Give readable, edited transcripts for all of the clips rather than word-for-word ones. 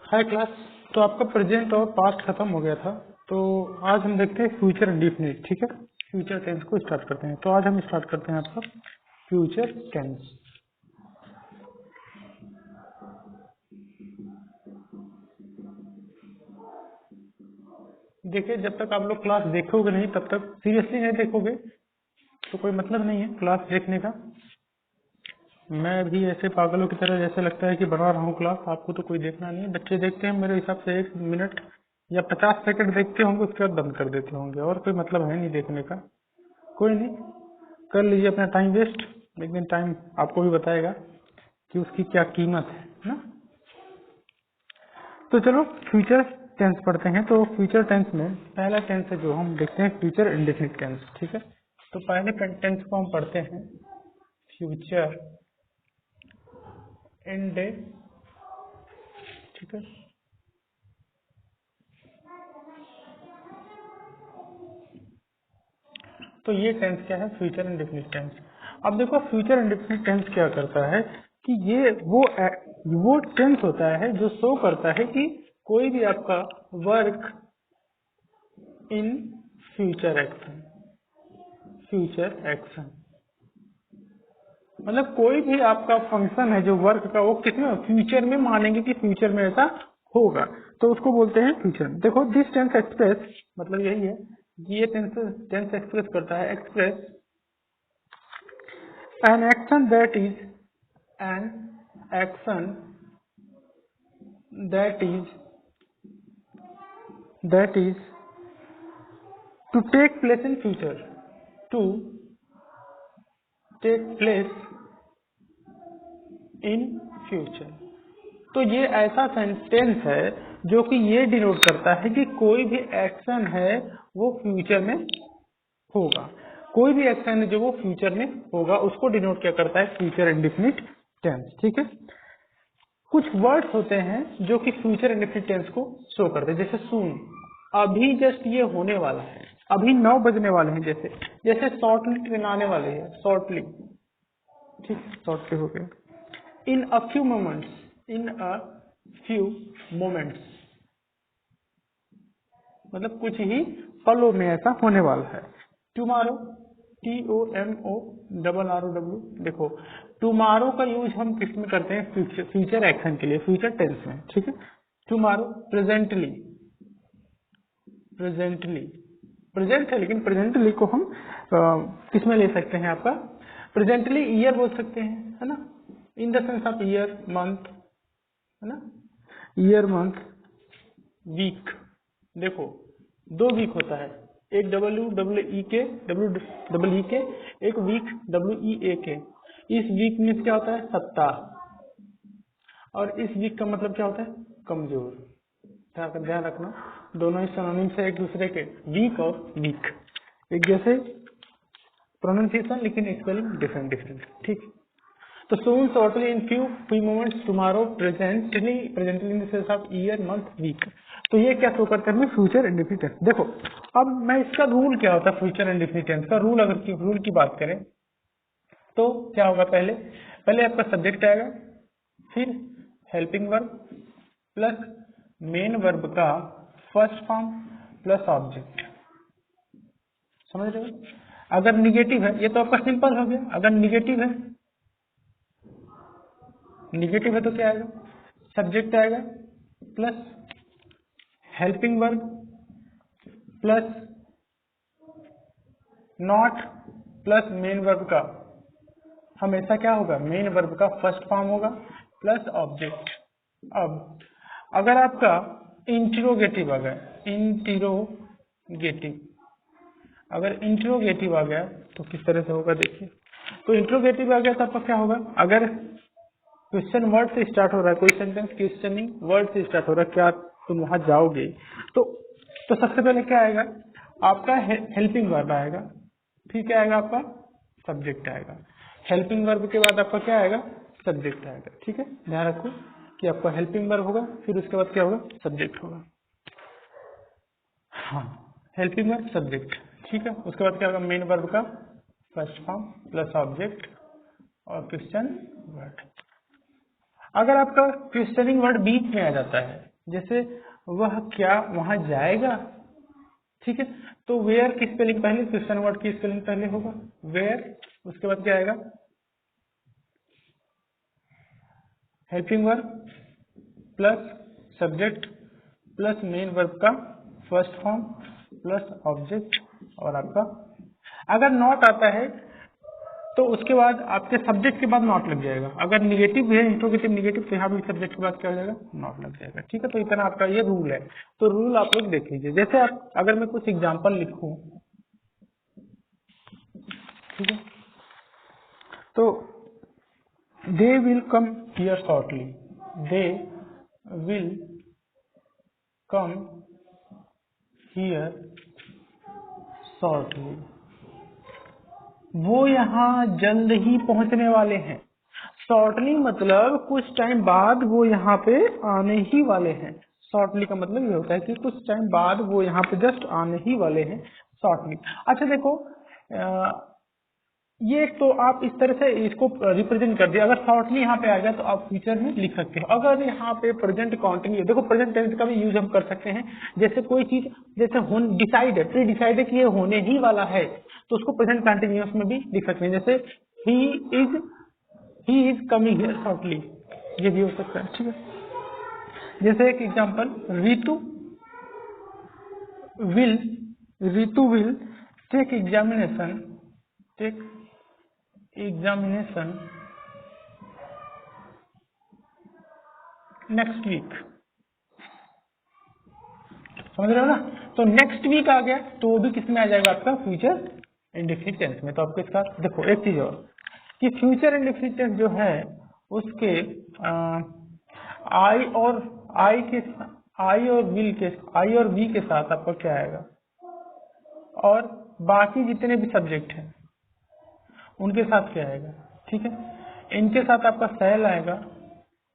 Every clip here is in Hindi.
हाय क्लास। तो आपका प्रेजेंट और पास्ट खत्म हो गया था, तो आज हम देखते हैं फ्यूचर इंडेफिनिट। ठीक है, फ्यूचर टेंस को स्टार्ट करते हैं। तो आज हम स्टार्ट करते हैं आपका फ्यूचर टेंस। देखिए, जब तक आप लोग क्लास देखोगे नहीं, तब तक सीरियसली नहीं देखोगे तो कोई मतलब नहीं है क्लास देखने का। मैं भी ऐसे पागलों की तरह जैसे लगता है कि बना रहा हूँ क्लास, आपको तो कोई देखना नहीं है। बच्चे देखते हैं मेरे हिसाब से 1 मिनट या 50 सेकंड देखते होंगे, उसके बाद बंद कर देते होंगे, और कोई मतलब है नहीं देखने का। कोई नहीं, कर लीजिए अपना टाइम वेस्ट, लेकिन टाइम आपको भी बताएगा कि उसकी क्या कीमत है ना। तो चलो फ्यूचर टेंस पढ़ते हैं। तो फ्यूचर टेंस में पहला टेंस है जो हम देखते हैं फ्यूचर इंडेफिनिट टेंस। ठीक है, तो पहले टेंस को हम पढ़ते हैं फ्यूचर इंडेफिनिट। ठीक है, तो ये टेंस क्या है? Future indefinite tense. अब देखो, फ्यूचर इंडेफिनिट टेंस क्या करता है कि ये वो टेंस होता है जो शो करता है कि कोई भी आपका work in future action. Future action मतलब कोई भी आपका फंक्शन है जो वर्क का, वो किसमें? फ्यूचर में मानेंगे कि फ्यूचर में ऐसा होगा, तो उसको बोलते हैं फ्यूचर। देखो, दिस टेंस एक्सप्रेस मतलब यही है, ये टेंस एक्सप्रेस करता है, express an action an action that is to take place in future, to take place in future। तो ये ऐसा सेंटेंस है जो कि ये डिनोट करता है कि कोई भी एक्शन है वो फ्यूचर में होगा। कोई भी एक्शन है जो वो फ्यूचर में होगा, उसको डिनोट क्या करता है? Future indefinite tense. ठीक है, कुछ वर्ड्स होते हैं जो कि फ्यूचर इंडेफिनिट टेंस को शो करते हैं, जैसे सून, अभी जस्ट ये होने वाला है, अभी 9 बजने वाले हैं, जैसे शॉर्टली ट्रेन आने वाले हैं, शॉर्टली। ठीक, शॉर्टली हो गया। In a few moments, in a few moments मतलब कुछ ही पलों में ऐसा होने वाला है। Tomorrow, TOMORROW। देखो, टुमारो का यूज हम किस में करते हैं? फ्यूचर एक्शन के लिए, फ्यूचर टेंस में। ठीक है, टुमारो प्रेजेंटली, प्रेजेंटली प्रेजेंट है, लेकिन प्रेजेंटली को हम किस में ले सकते हैं? आपका प्रेजेंटली ईयर बोल सकते हैं, है ना, इन the sense of year, month, है ना, ईयर, मंथ, वीक। देखो, 2 वीक होता है, एक डब्ल्यू एक वीक WEAK। इस वीक में क्या होता है? सप्ताह। और इस वीक का मतलब क्या होता है? कमजोर। ध्यान रखना, दोनों ही सिनोनिम्स है एक दूसरे के, वीक और वीक, एक जैसे प्रोनाउंसिएशन लेकिन स्पेलिंग डिफरेंट डिफरेंट। ठीक, तो soon, shortly, in few moments, tomorrow, presently in the sense of year, month, week. तो ये क्या शो करता है? Future indefinite tense. देखो, अब मैं इसका रूल क्या होता है फ्यूचर इंडेफिनिट टेंस का? रूल, अगर रूल की बात करें तो क्या होगा? पहले आपका सब्जेक्ट आएगा, फिर helping verb plus main verb का फर्स्ट फॉर्म प्लस ऑब्जेक्ट। समझ रहे हो? अगर निगेटिव है, ये तो आपका सिंपल हो गया। अगर निगेटिव है तो क्या आएगा? सब्जेक्ट आएगा plus helping verb plus not plus main verb का हमेशा क्या होगा? मेन वर्ब का फर्स्ट फॉर्म होगा प्लस ऑब्जेक्ट। अब अगर आपका इंट्रोगेटिव आ गया, अगर इंट्रोगेटिव आ गया तो किस तरह से होगा? देखिए, तो इंट्रोगेटिव आ गया तो आपका क्या होगा? अगर क्वेश्चन वर्ड से स्टार्ट हो रहा है, कोई सेंटेंस क्वेश्चनिंग वर्ड से स्टार्ट हो रहा है, क्या तुम वहां जाओगे? तो सबसे पहले क्या आएगा? आपका हेल्पिंग वर्ब आएगा, फिर क्या आएगा? आपका सब्जेक्ट आएगा। हेल्पिंग वर्ब के बाद आपका क्या आएगा? सब्जेक्ट आएगा। ठीक है, ध्यान रखो कि आपका हेल्पिंग वर्ब होगा, फिर उसके बाद क्या होगा? सब्जेक्ट होगा। हाँ, हेल्पिंग वर्ब, सब्जेक्ट। ठीक है, उसके बाद क्या होगा? मेन वर्ब का फर्स्ट फॉर्म प्लस ऑब्जेक्ट और क्वेश्चन वर्ड। अगर आपका क्वेश्चनिंग वर्ड बीच में आ जाता है, जैसे वह क्या वहां जाएगा, ठीक है। तो वेयर की स्पेलिंग पहले, क्वेश्चन वर्ड की स्पेलिंग पहले होगा वेयर, उसके बाद क्या आएगा helping verb plus subject plus main verb का फर्स्ट फॉर्म प्लस ऑब्जेक्ट और आपका, अगर नॉट आता है तो उसके बाद आपके सब्जेक्ट के बाद नॉट लग जाएगा। अगर निगेटिव है, इंट्रोगेटिव निगेटिव, तो यहाँ भी सब्जेक्ट के बाद क्या हो जाएगा नॉट लग जाएगा, ठीक है। तो इतना आपका ये रूल है। तो रूल आप लोग देख लीजिए। जैसे आप अगर मैं कुछ एग्जांपल लिखूं, ठीक है, तो they will come here shortly, they will come here shortly, वो यहाँ जल्द ही पहुंचने वाले हैं। शॉर्टली मतलब कुछ टाइम बाद वो यहाँ पे आने ही वाले हैं। शॉर्टली का मतलब ये होता है कि कुछ टाइम बाद वो यहाँ पे जस्ट आने ही वाले हैं, शॉर्टली। अच्छा देखो, ये तो आप इस तरह से इसको रिप्रेजेंट कर दिया। अगर शॉर्टली यहाँ पे आ गया तो आप फ्यूचर में लिख सकते हो। अगर यहाँ पे प्रेजेंट कॉन्टिन्यू, देखो प्रेजेंट टेंस का भी यूज हम कर सकते हैं। जैसे कोई चीज जैसे डिसाइड है, प्री डिसाइड है कि ये होने ही वाला है, तो उसको प्रेजेंट कंटिन्यूअस में भी लिख सकते हैं। जैसे he is coming here shortly, ये भी हो सकता है, ठीक है। जैसे एक example, Ritu will take examination next week, समझ रहे हो ना। तो नेक्स्ट वीक आ गया तो वो भी किस में आ जाएगा आपका फ्यूचर इंडेफिनिट टेंस में। तो आपके साथ देखो एक चीज और कि फ्यूचर इंडेफिनिट टेंस जो है उसके आई और वी के साथ आपका क्या आएगा, और बाकी जितने भी सब्जेक्ट हैं उनके साथ क्या आएगा, ठीक है। इनके साथ आपका शैल आएगा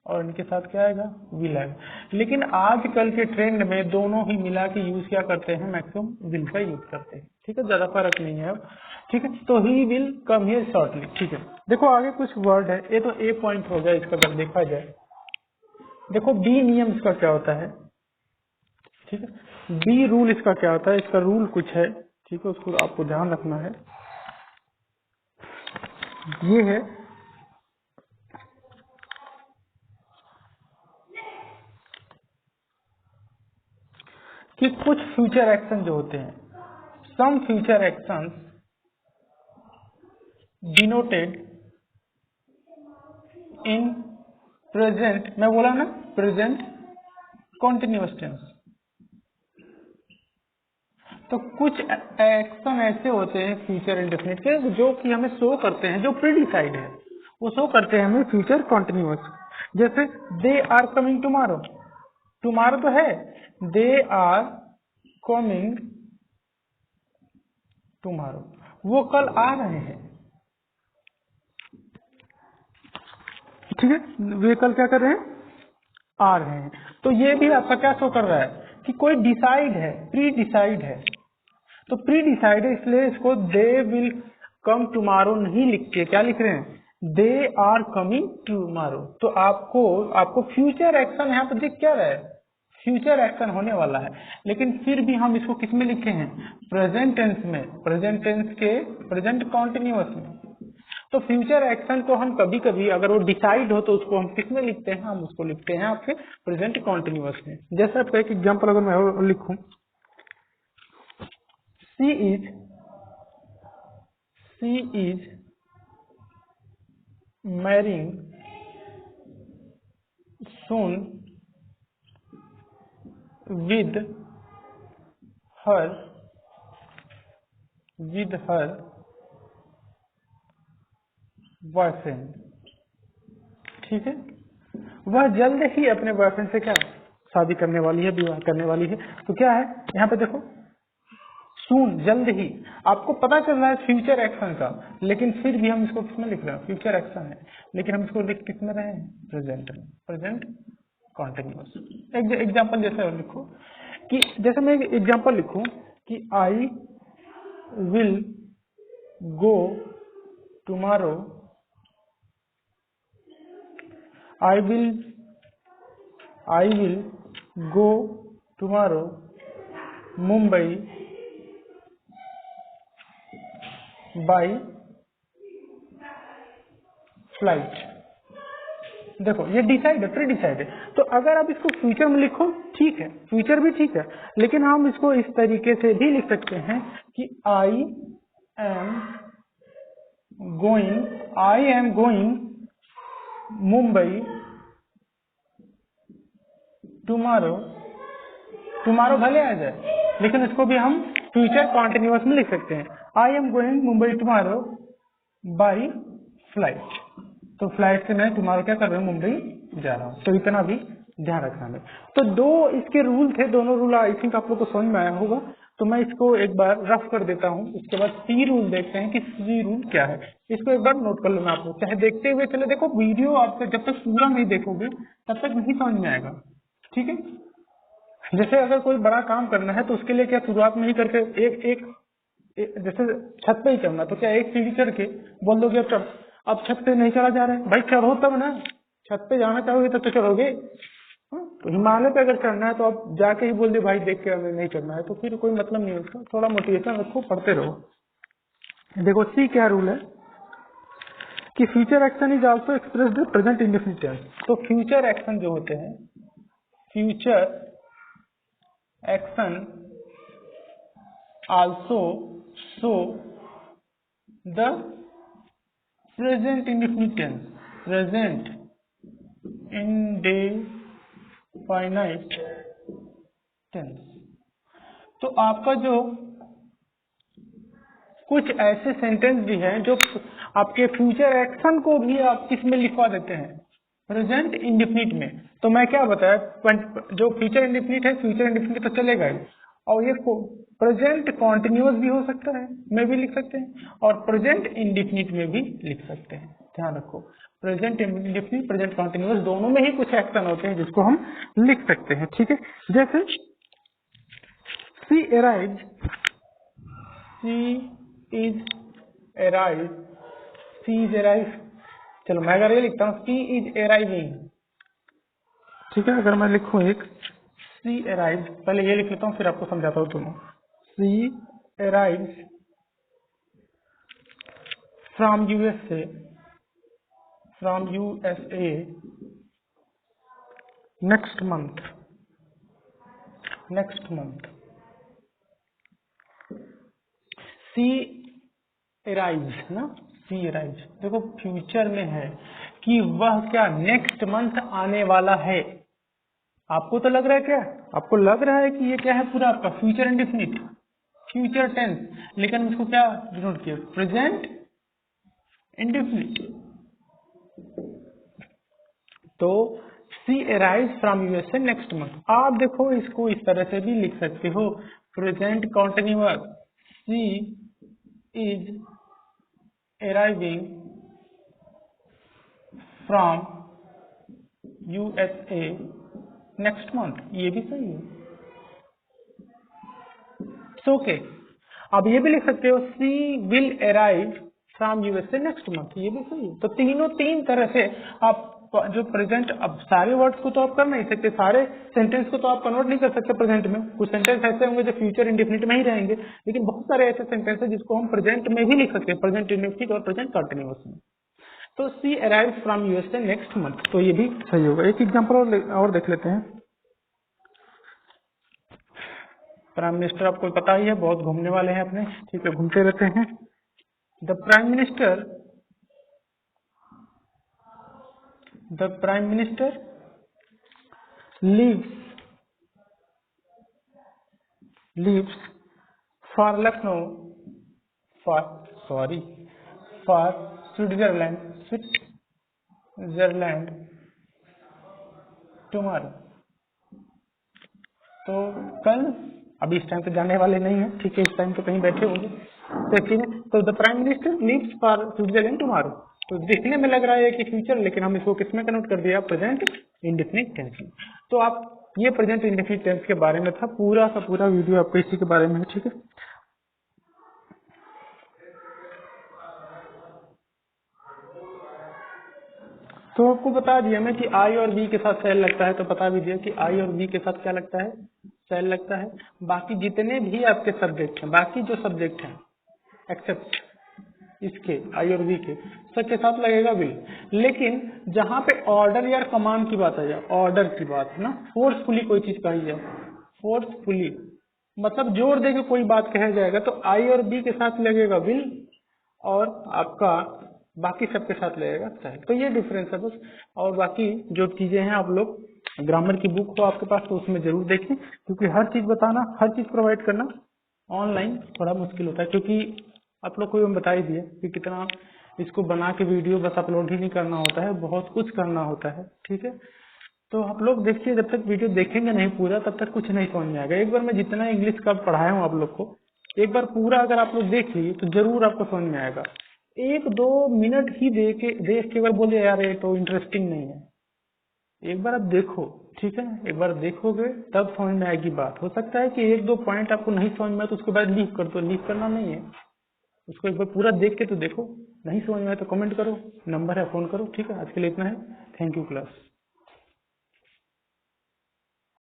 और इनके साथ क्या आएगा विल आएगा। लेकिन आजकल के ट्रेंड में दोनों ही मिला के यूज क्या करते हैं, मैक्सिमम विल का यूज करते हैं, ठीक है। ज्यादा फर्क नहीं है अब, ठीक है। तो he will come here shortly, ठीक है। देखो आगे कुछ वर्ड है, ये तो ए पॉइंट हो गया इसका अगर देखा जाए। देखो बी नियम इसका क्या होता है, ठीक है। बी रूल इसका क्या होता है, इसका रूल कुछ है, ठीक है, उसको आपको ध्यान रखना है। ये है कि कुछ फ्यूचर एक्शन जो होते हैं, some future actions denoted in present, मैं बोला ना प्रेजेंट कॉन्टिन्यूअस टेंस। तो कुछ एक्शन ऐसे होते हैं फ्यूचर इंडेफिनिट के जो कि हमें शो करते हैं, जो प्री डिसाइड है, वो शो करते हैं हमें फ्यूचर कॉन्टिन्यूअस। जैसे they are coming tomorrow, tomorrow तो है, दे आर कमिंग टुमारो, वो कल आ रहे हैं, ठीक है। वे कल क्या कर रहे हैं, आ रहे हैं। तो ये भी आपका क्या शो कर रहा है कि कोई डिसाइड है, प्री डिसाइड है। तो प्री डिसाइड है इसलिए इसको दे विल कम टुमारो नहीं लिख के क्या लिख रहे हैं, दे आर कमिंग टुमारो। तो आपको फ्यूचर एक्शन यहाँ पर दिख क्या रहा है, फ्यूचर एक्शन होने वाला है। लेकिन फिर भी हम इसको किस में लिखे हैं, प्रेजेंट टेंस में, प्रेजेंट टेंस के प्रेजेंट कॉन्टिन्यूअस में। तो फ्यूचर एक्शन को हम कभी कभी अगर वो डिसाइड हो तो उसको हम किस में लिखते हैं, हम उसको लिखते हैं आपके प्रेजेंट कॉन्टिन्यूअस में। जैसे आपका एक एग्जांपल अगर मैं और लिखूं, she is marrying soon with her boyfriend, ठीक है। वह जल्द ही अपने बॉयफ्रेंड से क्या शादी करने वाली है, विवाह करने वाली है। तो क्या है यहाँ पे देखो, सून जल्द ही, आपको पता चल रहा है फ्यूचर एक्शन का, लेकिन फिर भी हम इसको किसमें लिख रहे हैं, फ्यूचर एक्शन है, लेकिन हम इसको लिख किसमें रहे हैं, प्रेजेंट में, प्रेजेंट कॉन्टिन्यूअस। एक एग्जाम्पल जैसे लिखो कि, जैसे मैं एक एग्जाम्पल लिखूं कि I will go tomorrow, I will go tomorrow Mumbai by flight. देखो ये डिसाइड है, प्री डिसाइड है। तो अगर आप इसको फ्यूचर में लिखो ठीक है, फ्यूचर भी ठीक है, लेकिन हम इसको इस तरीके से भी लिख सकते हैं कि I am going Mumbai tomorrow. Tomorrow भले आ जाए लेकिन इसको भी हम फ्यूचर कॉन्टिन्यूअस में लिख सकते हैं। I am going Mumbai tomorrow by flight. तो फ्लाइट से मैं टुमारो क्या कर रहा हूँ, मुंबई जा रहा हूँ। तो इतना भी ध्यान रखना है। तो दो इसके रूल थे, दोनों रूल आई थिंक आप लोग को समझ में आया होगा। तो मैं इसको एक बार रफ कर देता हूँ, उसके बाद सी रूल देखते हैं कि सी रूल क्या है। इसको एक बार नोट कर लो मैं आप लोग, चाहे देखते हुए चले। देखो वीडियो आपको जब तक पूरा नहीं देखोगे तब तक नहीं समझ में आएगा, ठीक है। जैसे अगर कोई बड़ा काम करना है तो उसके लिए क्या शुरुआत में ही करके एक जैसे छत पे ही चढ़ना, तो क्या एक सीढ़ी चढ़ के बोल दोगे अब चढ़। अब छत पे नहीं चढ़ा जा रहा है भाई, चढ़ो तब ना। छत पे जाना चाहोगे तब तो चढ़ोगे। तो हिमालय पे अगर चढ़ना है तो आप जाके ही बोल दो भाई देख के हमें नहीं चढ़ना है, तो फिर कोई मतलब नहीं उसका। थोड़ा मोटिवेशन रखो, पढ़ते रहो। देखो सी क्या रूल है कि future action is also expressed present indefinite tense. तो फ्यूचर एक्शन जो होते हैं, future action also show the present indefinite tense, present indefinite tense. तो आपका जो कुछ ऐसे सेंटेंस भी हैं जो आपके फ्यूचर एक्शन को भी आप किसमें लिखवा देते हैं, प्रेजेंट इंडेफिनिट में। तो मैं क्या बताया, जो फ्यूचर इंडेफिनिट है, फ्यूचर इंडेफिनिट तो चलेगा ही, और ये प्रेजेंट कॉन्टिन्यूअस भी हो सकता है, में भी लिख सकते हैं, और प्रेजेंट इंडेफिनिट में भी लिख सकते हैं। ध्यान रखो, प्रेजेंट इंडेफिनिट, प्रेजेंट कॉन्टिन्यूअस दोनों में ही कुछ एक्शन होते हैं जिसको हम लिख सकते हैं, ठीक है। जैसे she arrived, she is arrive, she is arrive. चलो मैं अगर ये लिखता हूँ सी इज अराइविंग, ठीक है। अगर मैं लिखूं एक सी अराइव, पहले ये लिख लेता हूँ फिर आपको समझाता हूँ दोनों। She arrive from USA, from USA next month, next month. She arrives ना, सी अराइव्स, देखो फ्यूचर में है कि वह क्या नेक्स्ट मंथ आने वाला है। आपको तो लग रहा है क्या, आपको लग रहा है कि ये क्या है पूरा आपका फ्यूचर इंडेफिनिट, फ्यूचर टेंस, लेकिन इसको क्या डिनोट किया, प्रेजेंट इंडेफिनिट। तो she arrives from USA next month. आप देखो इसको इस तरह से भी लिख सकते हो, present continuous, she is arriving from USA next month. ये भी सही है, सो ओके। अब ये भी लिख सकते हो she will arrive from USA next month, ये भी सही है। तो तीनों तीन तरह से आप जो प्रेजेंट, अब सारे वर्ड्स को तो आप कर नहीं सकते, सारे सेंटेंस को तो आप कन्वर्ट नहीं कर सकते प्रेजेंट में। कुछ सेंटेंस ऐसे होंगे जो फ्यूचर इंडेफिनिट में ही रहेंगे, लेकिन बहुत सारे ऐसे सेंटेंस है जिसको हम प्रेजेंट में भी लिख सकते हैं, प्रेजेंट इंडेफिनिट और प्रेजेंट कंटिन्यूअस में। तो she arrive from USA next month, तो ये भी सही होगा। एक एग्जाम्पल और देख लेते हैं। प्राइम मिनिस्टर आपको पता ही है, बहुत घूमने वाले हैं अपने, ठीक है, घूमते रहते हैं। The prime minister lives for Lucknow, for Switzerland tomorrow. तो कल, अभी इस टाइम पे जाने वाले नहीं है, ठीक है, इस टाइम पे कहीं बैठे होंगे, तो the prime minister leaves for Switzerland tomorrow. तो दिखने में लग रहा है कि फ्यूचर, लेकिन हम इसको किसमें कन्वर्ट कर दिया, प्रेजेंट इंडेफिनिट टेंस में। तो आप ये प्रेजेंट इंडेफिनिट टेंस के बारे में था, पूरा का पूरा वीडियो आपको इसी के बारे में है, ठीक है। तो आपको बता दिया मैं कि आई और बी के साथ सेल लगता है, तो बता भी दिया कि आई और बी के साथ क्या लगता है, सेल लगता है। बाकी जितने भी आपके सब्जेक्ट हैं, बाकी जो सब्जेक्ट हैं एक्सेप्ट इसके आई और बी के, सबके साथ लगेगा विल। लेकिन जहां पे ऑर्डर या कमांड की बात आ जाए, ऑर्डर की बात है ना, फोर्सफुली कोई चीज कही जाए, फोर्सफुली मतलब जोर दे के कोई बात कहा जाएगा, तो आई और बी के साथ लगेगा विल और आपका बाकी सबके साथ लगेगा सेल। तो ये डिफरेंस है बस। और बाकी जो चीजें हैं आप लोग ग्रामर की बुक हो आपके पास तो उसमें जरूर देखें, क्योंकि हर चीज बताना, हर चीज प्रोवाइड करना ऑनलाइन थोड़ा मुश्किल होता है, क्योंकि आप लोग को भी हम बता ही दिए कि कितना इसको बना के वीडियो बस अपलोड ही नहीं करना होता है, बहुत कुछ करना होता है। ठीक है, तो आप लोग देखिए, जब तक वीडियो देखेंगे नहीं पूरा तब तक कुछ नहीं समझ में आएगा। एक बार मैं जितना इंग्लिश का पढ़ाया हूँ आप लोग को, एक बार पूरा अगर आप लोग देख लिए तो जरूर आपको समझ में आएगा। 1-2 मिनट ही देख के अगर बोले यार ये तो इंटरेस्टिंग नहीं है, एक बार आप देखो, ठीक है ना, एक बार देखोगे तब समझ में आएगी बात। हो सकता है कि 1-2 पॉइंट आपको नहीं समझ में आए तो उसके बाद लीव कर दो, लीव करना नहीं है, उसको एक बार पूरा देख के तो देखो। नहीं समझ में आए तो कमेंट करो, नंबर है फोन करो। ठीक है, आज के लिए इतना है। Thank you class.